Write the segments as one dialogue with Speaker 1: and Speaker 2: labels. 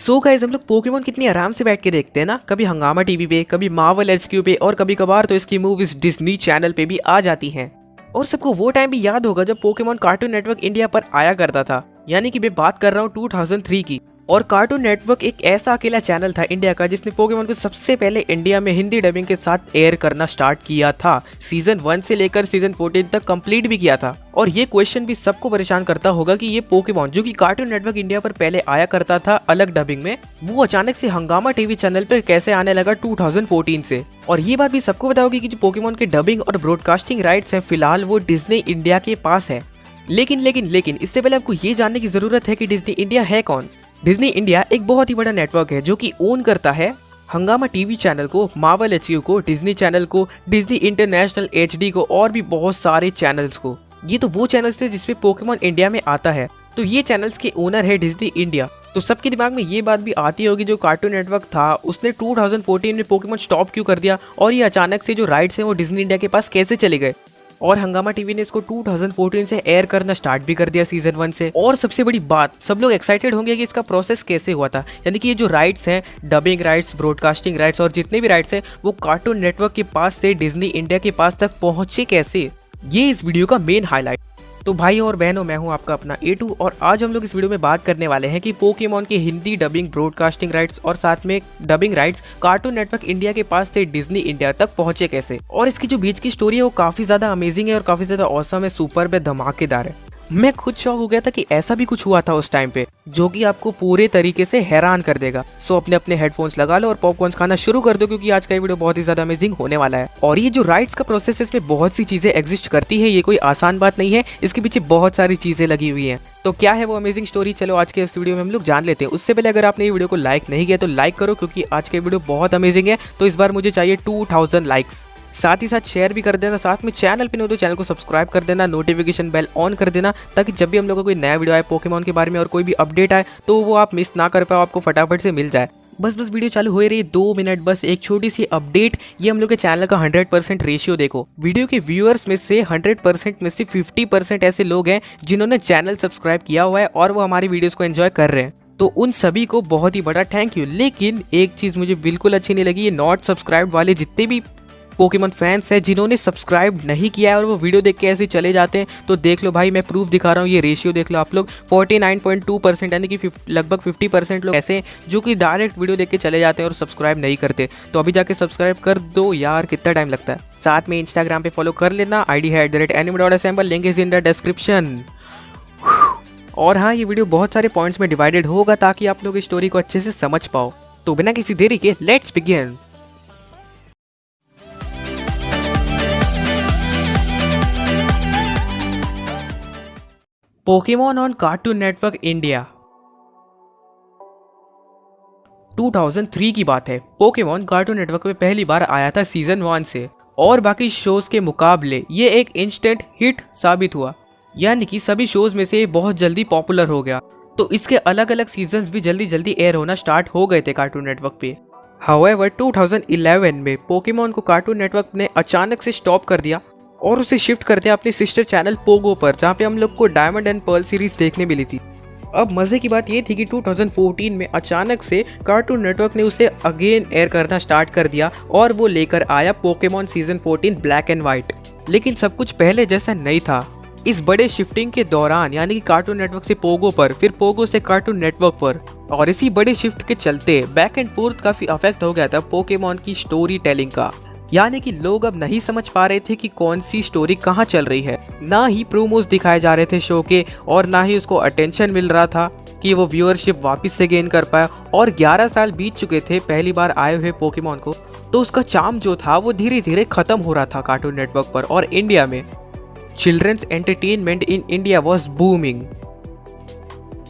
Speaker 1: So guys हम लोग Pokemon कितनी आराम से बैठ के देखते हैं ना, कभी हंगामा टीवी पे, कभी मार्वल एचक्यू पे और कभी कभार तो इसकी मूवीज डिज्नी चैनल पे भी आ जाती हैं। और सबको वो टाइम भी याद होगा जब पोकेमॉन कार्टून नेटवर्क इंडिया पर आया करता था, यानी कि मैं बात कर रहा हूँ 2003 की। और कार्टून नेटवर्क एक ऐसा अकेला चैनल था इंडिया का जिसने पोकेमॉन को सबसे पहले इंडिया में हिंदी डबिंग के साथ एयर करना स्टार्ट किया था। सीजन 1 से लेकर सीजन 14 तक कंप्लीट भी किया था। और ये क्वेश्चन भी सबको परेशान करता होगा कि ये पोकेमॉन जो कि कार्टून नेटवर्क इंडिया पर पहले आया करता था अलग डबिंग में, वो अचानक से हंगामा टीवी चैनल पर कैसे आने लगा 2014 से। और ये बात भी सबको पता होगी कि जो पोकेमॉन के डबिंग और ब्रॉडकास्टिंग राइट्स है फिलहाल वो डिज्नी इंडिया के पास है। लेकिन इससे पहले आपको ये जानने की जरूरत है कि डिज्नी इंडिया है कौन। डिज्नी इंडिया एक बहुत ही बड़ा नेटवर्क है जो कि ओन करता है हंगामा टीवी चैनल को, मार्वल एचक्यू को, डिज्नी चैनल को, डिज्नी इंटरनेशनल एचडी को और भी बहुत सारे चैनल्स को। ये तो वो चैनल्स थे जिसपे पोकेमॉन इंडिया में आता है। तो ये चैनल्स के ओनर है डिज्नी इंडिया। तो सबके दिमाग में ये बात भी आती होगी जो कार्टून नेटवर्क था उसने 2014 में पोकेमॉन स्टॉप क्यों कर दिया और ये अचानक से जो राइट्स हैं वो डिज्नी इंडिया के पास कैसे चले गए। और हंगामा टीवी ने इसको 2014 से एयर करना स्टार्ट भी कर दिया सीजन 1 से। और सबसे बड़ी बात, सब लोग एक्साइटेड होंगे कि इसका प्रोसेस कैसे हुआ था, यानी कि ये जो राइट्स हैं, डबिंग राइट्स, ब्रॉडकास्टिंग राइट्स और जितने भी राइट्स हैं वो कार्टून नेटवर्क के पास से डिज्नी इंडिया के पास तक पहुंचे कैसे, ये इस वीडियो का मेन हाईलाइट। तो भाई और बहनों, मैं हूं आपका अपना A2 और आज हम लोग इस वीडियो में बात करने वाले हैं कि पोकेमॉन के हिंदी डबिंग, ब्रॉडकास्टिंग राइट्स और साथ में dubbing rights cartoon network India के पास से डिज्नी इंडिया तक पहुंचे कैसे। और इसकी जो बीच की स्टोरी है वो काफी ज्यादा अमेजिंग है और काफी ज्यादा ऑसम है, सुपर्ब है, धमाकेदार है। मैं खुद शॉक हो गया था कि ऐसा भी कुछ हुआ था उस टाइम पे, जो कि आपको पूरे तरीके से हैरान कर देगा। सो अपने हेडफोन्स लगा लो और पॉपकॉर्न खाना शुरू कर दो क्योंकि आज का ये वीडियो बहुत ही ज्यादा अमेजिंग होने वाला है। और ये जो राइट्स का प्रोसेस है इसमें बहुत सी चीजें एग्जिस्ट करती है, ये कोई आसान बात नहीं है, इसके पीछे बहुत सारी चीजें लगी हुई है। तो क्या है वो अमेजिंग स्टोरी, चलो आज के इस वीडियो में हम लोग जान लेते हैं। उससे पहले अगर आपने ये वीडियो को लाइक नहीं किया तो लाइक करो क्योंकि आज के वीडियो बहुत अमेजिंग है। तो इस बार मुझे चाहिए 2000 लाइक्स। साथ ही साथ शेयर भी कर देना, साथ में चैनल पे नहीं हो तो चैनल को सब्सक्राइब कर देना, नोटिफिकेशन बेल ऑन कर देना ताकि जब भी हम लोग का कोई नया वीडियो आए पोकेमॉन के बारे में और कोई भी अपडेट आए तो वो आप मिस ना कर पाओ, आपको फटाफट से मिल जाए। बस वीडियो चालू हो रही है 2 मिनट, बस एक छोटी सी अपडेट। ये हम लोग के चैनल का 100% रेशियो देखो, वीडियो के व्यूअर्स में से 100% में से 50% ऐसे लोग हैं जिन्होंने चैनल सब्सक्राइब किया हुआ है और वो हमारी वीडियोस को एंजॉय कर रहे हैं। तो उन सभी को बहुत ही बड़ा थैंक यू। लेकिन एक चीज मुझे बिल्कुल अच्छी नहीं लगी, ये नॉट सब्सक्राइब वाले जितने भी पोकेमॉन फैंस हैं जिन्होंने सब्सक्राइब नहीं किया है और वो वीडियो देख के ऐसे चले जाते हैं। तो देख लो भाई, मैं प्रूफ दिखा रहा हूँ, ये रेशियो देख लो आप लोग। 49.2% यानी कि लगभग 50% लोग ऐसे हैं जो कि डायरेक्ट वीडियो देख के चले जाते हैं और सब्सक्राइब नहीं करते। तो अभी जाके सब्सक्राइब कर दो यार, कितना टाइम लगता है। साथ में इंस्टाग्राम पे फॉलो कर लेना, ID है @anime.assemble, link is in the description. और हाँ, ये वीडियो बहुत सारे पॉइंट्स में डिवाइडेड होगा ताकि आप लोग इस स्टोरी को अच्छे से समझ पाओ। तो बिना किसी देरी के let's begin. Pokemon on cartoon network India 2003 की बात है। पोकेमॉन कार्टून नेटवर्क में पहली बार आया था सीजन 1 से और बाकी शोज के मुकाबले ये एक इंस्टेंट हिट साबित हुआ, यानी कि सभी शोज में से ये बहुत जल्दी पॉपुलर हो गया। तो इसके अलग अलग सीजन्स भी जल्दी एयर होना स्टार्ट हो गए थे कार्टून नेटवर्क पे। हाउएवर 2011 में पोकेमॉन को कार्टून नेटवर्क ने अचानक से स्टॉप कर दिया और उसे शिफ्ट कर दिया अपने सिस्टर चैनल पोगो पर, जहाँ पे हम लोग को डायमंड एंड पर्ल सीरीज देखने मिली थी। अब मजे की बात ये थी कि 2014 में अचानक से कार्टून नेटवर्क ने उसे अगेन एयर करना स्टार्ट कर दिया और वो लेकर आया Pokemon season 14 black and white. लेकिन सब कुछ पहले जैसा नहीं था। इस बड़े शिफ्टिंग के दौरान, यानी कि कार्टून नेटवर्क से पोगो पर, फिर पोगो से कार्टून नेटवर्क पर, और इसी बड़े शिफ्ट के चलते बैक एंड फोर्थ काफी अफेक्ट हो गया था पोकेमॉन की स्टोरी टेलिंग का। यानी कि लोग अब नहीं समझ पा रहे थे कि कौन सी स्टोरी कहाँ चल रही है। ना ही प्रोमोस दिखाए जा रहे थे शो के और ना ही उसको अटेंशन मिल रहा था कि वो व्यूअरशिप वापस से गेन कर पाए। और 11 साल बीत चुके थे पहली बार आए हुए पोकेमॉन को, तो उसका चार्म जो था वो धीरे धीरे खत्म हो रहा था कार्टून नेटवर्क पर और इंडिया में। Children's entertainment in India was booming.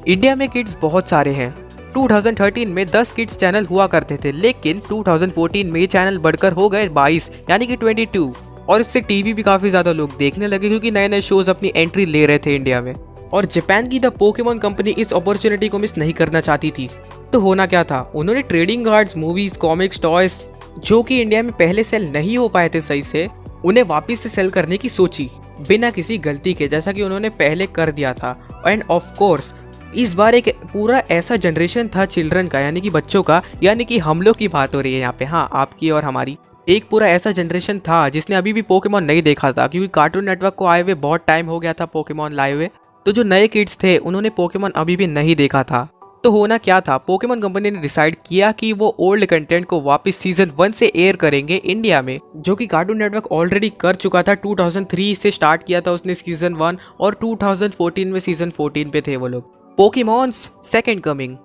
Speaker 1: India में किड्स बहुत सारे हैं। 2013 में 10 किड्स चैनल हुआ करते थे, लेकिन 2014 में ये चैनल बढ़कर हो गए 22 यानी कि 22। और इससे टीवी भी काफी ज्यादा लोग देखने लगे क्योंकि नए नए शोज अपनी एंट्री ले रहे थे इंडिया में। और जापान की द पोकेमॉन कंपनी इस अपॉर्चुनिटी को मिस नहीं करना चाहती थी। तो होना क्या था, उन्होंने trading cards, movies, comics, toys जो कि इंडिया में पहले सेल नहीं हो पाए थे सही से, उन्हें वापिस से सेल करने की सोची बिना किसी गलती के, जैसा कि उन्होंने पहले कर दिया था। एंड ऑफ कोर्स इस बार एक पूरा ऐसा जनरेशन था चिल्ड्रन का, यानी कि बच्चों का, यानी कि हम लोग की बात हो रही है यहाँ पे, हाँ आपकी और हमारी। एक पूरा ऐसा जनरेशन था जिसने अभी भी पोकेमॉन नहीं देखा था, क्योंकि कार्टून नेटवर्क को आए हुए बहुत टाइम हो गया था पोकेमॉन लाए हुए। तो जो नए किड्स थे उन्होंने पोकेमॉन अभी भी नहीं देखा था। तो होना क्या था, पोकेमॉन कंपनी ने डिसाइड किया कि वो ओल्ड कंटेंट को वापस सीजन 1 से एयर करेंगे इंडिया में, जो कि कार्टून नेटवर्क ऑलरेडी कर चुका था। 2003 से स्टार्ट किया था उसने सीजन 1 और 2014 में सीजन 14 पे थे वो लोग। Pokémons second coming.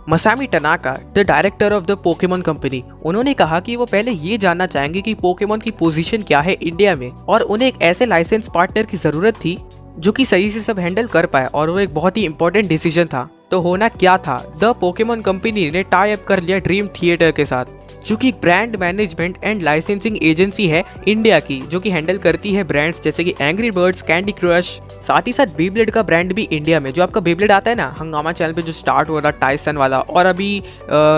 Speaker 1: मसामी टनाका, the director of the Pokemon company, उन्होंने कहा कि वो पहले ये जानना चाहेंगे कि पोकेमॉन की पोजीशन क्या है इंडिया में, और उन्हें एक ऐसे लाइसेंस पार्टनर की जरूरत थी जो कि सही से सब हैंडल कर पाए, और वो एक बहुत ही इंपॉर्टेंट डिसीजन था। तो होना क्या था, द पोकेमॉन कंपनी ने टाई अप कर लिया ड्रीम थिएटर के साथ, जो कि एक brand management and licensing agency है इंडिया की, जो कि हैंडल करती है ब्रांड्स जैसे कि एंग्री बर्ड्स, कैंडी क्रश, साथ ही साथ बेब्लेड का ब्रांड भी इंडिया में। जो आपका बेब्लेड आता है ना हंगामा चैनल पे जो स्टार्ट हो रहा टाइसन वाला, और अभी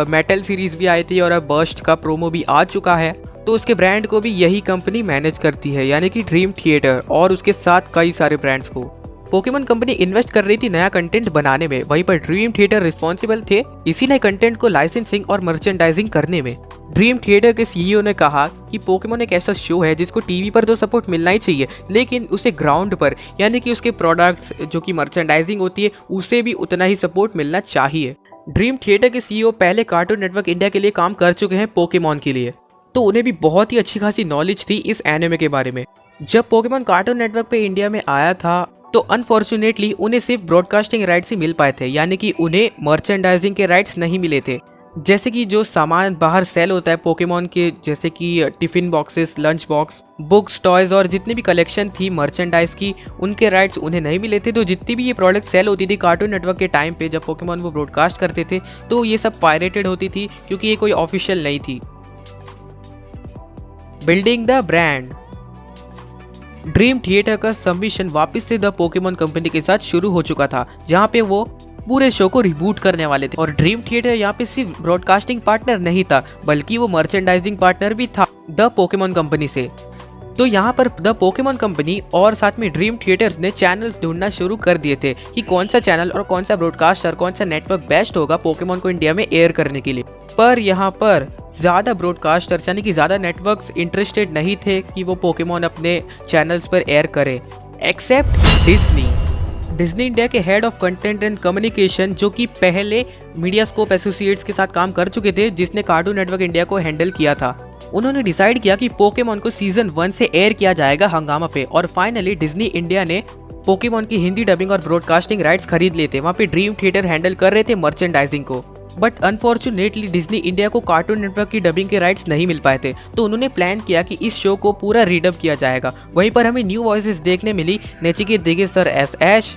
Speaker 1: मेटल सीरीज भी आई थी और अब बर्स्ट का प्रोमो भी आ चुका है, तो उसके ब्रांड को भी यही कंपनी मैनेज करती है, यानी कि ड्रीम थिएटर, और उसके साथ कई सारे ब्रांड्स को। पोकेमॉन कंपनी इन्वेस्ट कर रही थी नया कंटेंट बनाने में, वहीं पर ड्रीम थिएटर रिस्पॉन्सिबल थे इसी नए कंटेंट को लाइसेंसिंग और मर्चेंडाइजिंग करने में। ड्रीम थिएटर के सीईओ ने कहा कि पोकेमॉन एक ऐसा शो है जिसको टीवी पर तो सपोर्ट मिलना ही चाहिए, लेकिन उसे ग्राउंड पर, यानी कि उसके प्रोडक्ट्स जो कि मर्चेंडाइजिंग होती है, उसे भी उतना ही सपोर्ट मिलना चाहिए। ड्रीम थिएटर के सीईओ पहले कार्टून नेटवर्क इंडिया के लिए काम कर चुके हैं पोकेमॉन के लिए, तो उन्हें भी बहुत ही अच्छी खासी नॉलेज थी इस एनिमे के बारे में। जब पोकेमॉन कार्टून नेटवर्क पे इंडिया में आया था तो अनफॉर्चुनेटली उन्हें सिर्फ ब्रॉडकास्टिंग राइट्स ही मिल पाए थे, यानी कि उन्हें मर्चेंडाइजिंग के राइट्स नहीं मिले थे। जैसे कि जो सामान बाहर सेल होता है पोकेमॉन के, जैसे कि tiffin boxes, lunch box, books, toys और जितनी भी कलेक्शन थी मर्चेंडाइज की, उनके राइट्स उन्हें नहीं मिले थे। तो जितनी भी ये प्रोडक्ट सेल होती थी कार्टून नेटवर्क के टाइम पे जब पोकेमॉन वो ब्रॉडकास्ट करते थे, तो ये सब पायरेटेड होती थी क्योंकि ये कोई ऑफिशियल नहीं थी। Building the brand. Dream theatre का सबमिशन वापस से द पोकेमॉन कंपनी के साथ शुरू हो चुका था, जहां पे वो पूरे शो को रिबूट करने वाले थे। और ड्रीम थिएटर यहाँ पे सिर्फ ब्रॉडकास्टिंग पार्टनर नहीं था, बल्कि वो मर्चेंडाइजिंग पार्टनर भी था द पोकेमॉन कंपनी से। तो यहाँ पर द पोकेमॉन कंपनी और साथ में ड्रीम थिएटर ने चैनल्स ढूंढना शुरू कर दिए थे कि कौन सा चैनल और कौन सा ब्रॉडकास्टर, कौन सा नेटवर्क बेस्ट होगा पोकेमॉन को इंडिया में एयर करने के लिए। पर यहाँ पर ज्यादा ब्रॉडकास्टर्स यानी कि ज्यादा नेटवर्क्स इंटरेस्टेड नहीं थे कि वो पोकेमॉन अपने चैनल्स पर एयर करे, एक्सेप्ट डिज्नी। डिज्नी इंडिया के head of content and communication, जो कि पहले मीडियास्कोप एसोसिएट्स के साथ काम कर चुके थे, जिसने कार्टून नेटवर्क इंडिया को हैंडल किया था, उन्होंने डिसाइड किया कि पोकेमॉन को सीजन 1 से एयर किया जाएगा हंगामा पे। और फाइनली डिज्नी इंडिया ने पोकेमॉन की हिंदी डबिंग और ब्रॉडकास्टिंग राइट्स खरीद लेते। वहाँ पे ड्रीम थिएटर हैंडल कर रहे थे मर्चेंडाइजिंग को, बट अनफॉर्चुनेटली डिज्नी इंडिया को कार्टून नेटवर्क की डबिंग के राइट्स नहीं मिल पाए थे। तो उन्होंने प्लान किया कि इस शो को पूरा रीडब किया जाएगा। वहीं पर हमें न्यू वॉइसेस देखने मिली, नचिकेत दिगे सर एज ऐश,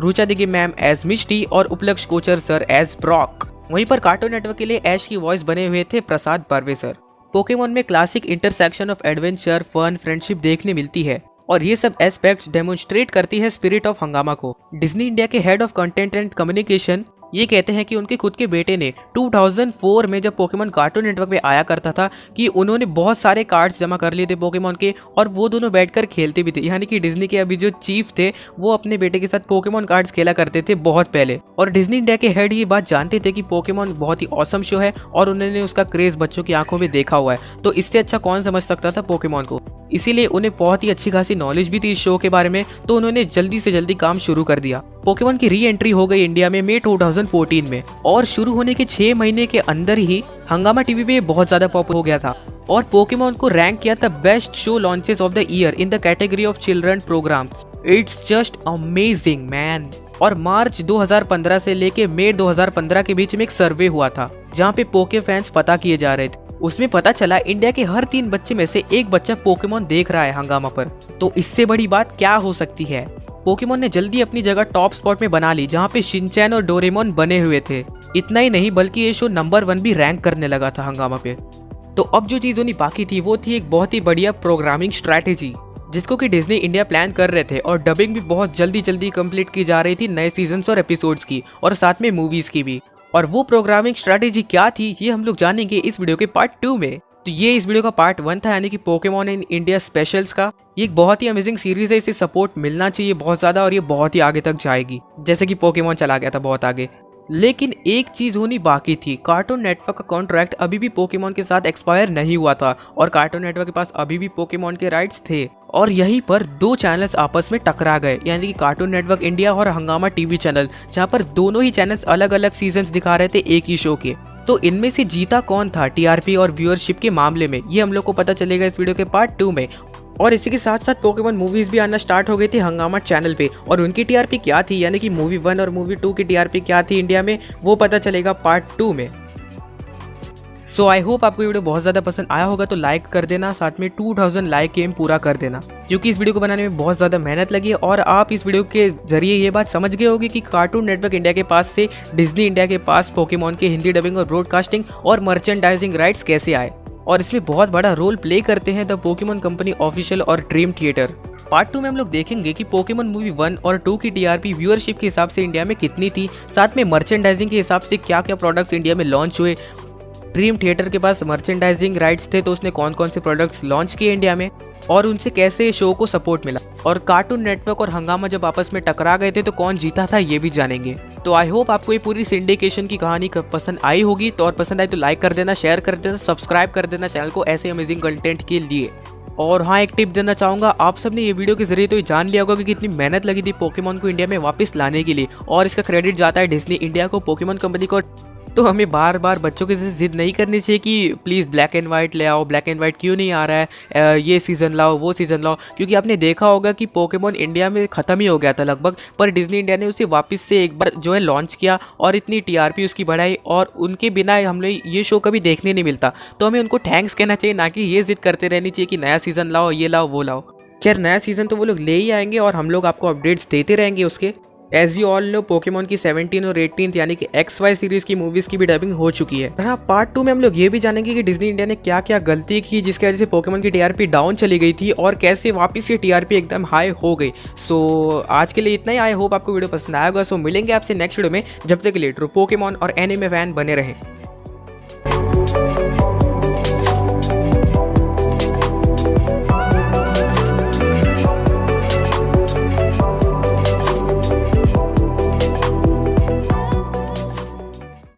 Speaker 1: रुचा दिगे मैम एज मिष्टी और उपलक्ष कोचर सर एज ब्रॉक। वहीं पर कार्टून नेटवर्क के लिए ऐश की वॉइस बने हुए थे प्रसाद बर्वे सर। पोकेमॉन में classic intersection of adventure, fun, friendship देखने मिलती है, और ये सब एस्पेक्ट्स डेमोन्स्ट्रेट करती है स्पिरिट ऑफ हंगामा को। डिज्नी इंडिया के head of content and communication ये कहते हैं कि उनके खुद के बेटे ने 2004 में जब पोकेमॉन कार्टून नेटवर्क पे आया करता था कि उन्होंने बहुत सारे कार्ड्स जमा कर लिए थे पोकेमॉन के, और वो दोनों बैठकर खेलते भी थे। यानी कि डिज्नी के अभी जो चीफ थे वो अपने बेटे के साथ पोकेमॉन कार्ड्स खेला करते थे बहुत पहले। और डिज्नी इंडिया के हेड ये बात जानते थे कि पोकेमॉन बहुत ही ऑसम शो है और उन्होंने उसका क्रेज बच्चों की आंखों में देखा हुआ है, तो इससे अच्छा कौन समझ सकता था पोकेमॉन को। इसीलिए उन्हें बहुत ही अच्छी खासी नॉलेज भी थी इस शो के बारे में, तो उन्होंने जल्दी से जल्दी काम शुरू कर दिया। पोकेमॉन की री एंट्री हो गई इंडिया में मई 2014 में, और शुरू होने के 6 महीने के अंदर ही हंगामा टीवी पे बहुत ज्यादा पॉपुलर हो गया था, और पोकेमॉन को रैंक किया था best show launches of the year in the category of children programmes. It's just amazing man. और मार्च 2015 से लेके मई 2015 के बीच में एक सर्वे हुआ था जहाँ पे पोके फैंस पता किए जा रहे थे। उसमें पता चला इंडिया के हर 3 बच्चे में से एक बच्चा पोकेमॉन देख रहा है हंगामा पर। तो इससे बड़ी बात क्या हो सकती है। पोकेमॉन ने जल्दी अपनी जगह टॉप स्पॉट में बना ली, जहाँ पे शिनचैन और डोरेमोन बने हुए थे। इतना ही नहीं बल्कि ये शो नंबर 1 भी रैंक करने लगा था हंगामा पे। तो अब जो चीज होनी बाकी थी वो थी एक बहुत ही बढ़िया प्रोग्रामिंग स्ट्रैटेजी, जिसको कि डिज्नी इंडिया प्लान कर रहे थे, और डबिंग भी बहुत जल्दी जल्दी कंप्लीट की जा रही थी नए सीजन्स और एपिसोड्स की, और साथ में मूवीज की भी। और वो प्रोग्रामिंग स्ट्रैटेजी क्या थी ये हम लोग जानेंगे इस वीडियो के पार्ट 2 में। तो ये इस वीडियो का पार्ट 1 था, यानी कि पोकेमॉन इन इंडिया स्पेशल्स का। ये एक बहुत ही अमेजिंग सीरीज है, इसे सपोर्ट मिलना चाहिए बहुत ज़्यादा और ये बहुत ही आगे तक जाएगी, जैसे कि पोकेमॉन चला गया था बहुत आगे। लेकिन एक चीज होनी बाकी थी, कार्टून नेटवर्क का कॉन्ट्रैक्ट अभी भी पोकेमॉन के साथ एक्सपायर नहीं हुआ था और कार्टून नेटवर्क के पास अभी भी पोकेमॉन के राइट्स थे। और यहीं पर दो चैनल्स आपस में टकरा गए, यानी कि कार्टून नेटवर्क इंडिया और हंगामा टीवी चैनल, जहां पर दोनों ही चैनल्स अलग अलग सीजन्स दिखा रहे थे एक ही शो के। तो इनमें से जीता कौन था टीआरपी और व्यूअरशिप के मामले में, ये हम लोग को पता चलेगा इस वीडियो के पार्ट 2 में। और इसी के साथ साथ पोकेमॉन मूवीज भी आना स्टार्ट हो गई थी हंगामा चैनल पे, और उनकी टीआरपी क्या थी, यानी कि मूवी 1 और मूवी 2 की टीआरपी क्या थी इंडिया में, वो पता चलेगा पार्ट 2 में। सो आई होप आपको ये वीडियो बहुत ज़्यादा पसंद आया होगा, तो लाइक कर देना, साथ में 2000 लाइक एम पूरा कर देना, क्योंकि इस वीडियो को बनाने में बहुत ज़्यादा मेहनत लगी है। और आप इस वीडियो के जरिए ये बात समझ गए होंगे कि कार्टून नेटवर्क इंडिया के पास से डिज्नी इंडिया के पास पोकेमॉन के हिंदी डबिंग और ब्रॉडकास्टिंग और मर्चेंडाइजिंग राइट्स कैसे आए, और इसमें बहुत बड़ा रोल प्ले करते हैं द पोकेमॉन कंपनी ऑफिशियल और ड्रीम थिएटर। पार्ट 2 में हम लोग देखेंगे कि पोकेमॉन मूवी 1 और 2 की टीआरपी व्यूअरशिप के हिसाब से इंडिया में कितनी थी, साथ में मर्चेंडाइजिंग के हिसाब से क्या क्या प्रोडक्ट्स इंडिया में लॉन्च हुए। ड्रीम थिएटर के पास मर्चेंडाइजिंग राइट्स थे, तो उसने कौन कौन से प्रोडक्ट्स लॉन्च किए इंडिया में और उनसे कैसे शो को सपोर्ट मिला। और कार्टून नेटवर्क और हंगामा जब आपस में टकरा गए थे तो कौन जीता था ये भी जानेंगे। तो आई होप आपको ये पूरी सिंडिकेशन की कहानी पसंद आई होगी, तो और पसंद आई तो लाइक कर देना, शेयर कर देना, सब्सक्राइब कर देना चैनल को ऐसे अमेजिंग कंटेंट के लिए। और हाँ, एक टिप देना चाहूँगा, आप सबने ये वीडियो के जरिए तो ये जान लिया होगा कि कितनी मेहनत लगी थी पोकेमॉन को इंडिया में वापस लाने के लिए, और इसका क्रेडिट जाता है डिज्नी इंडिया को, पोकेमॉन कंपनी को। तो हमें बार बार बच्चों के जैसे जिद नहीं करनी चाहिए कि प्लीज़ ब्लैक एंड वाइट ले आओ, ब्लैक एंड वाइट क्यों नहीं आ रहा है, ये सीज़न लाओ वो सीज़न लाओ, क्योंकि आपने देखा होगा कि पोकेमॉन इंडिया में ख़त्म ही हो गया था लगभग, पर डिज्नी इंडिया ने उसे वापस से एक बार जो है लॉन्च किया और इतनी टीआरपी उसकी बढ़ाई, और उनके बिना हमें ये शो कभी देखने नहीं मिलता। तो हमें उनको थैंक्स कहना चाहिए, ना कि ये जिद करते रहनी चाहिए कि नया सीज़न लाओ, ये लाओ वो लाओ। खैर, नया सीज़न तो वो लोग ले ही आएंगे और हम लोग आपको अपडेट्स देते रहेंगे उसके। As you all know, Pokemon की 17 और 18 यानी कि XY सीरीज की मूवीज की भी डबिंग हो चुकी है। हाँ, पार्ट 2 में हम लोग ये भी जानेंगे कि डिज्नी इंडिया ने क्या क्या गलती की जिसकी वजह से पोकेमॉन की टीआरपी डाउन चली गई थी और कैसे वापस से टीआरपी एकदम हाई हो गई। सो आज के लिए इतना ही। आई होप आपको वीडियो पसंद आएगा। सो मिलेंगे आपसे नेक्स्ट वीडियो में, जब तक के लिए ट्रू पोकेमॉन और एनिमे फैन बने रहें।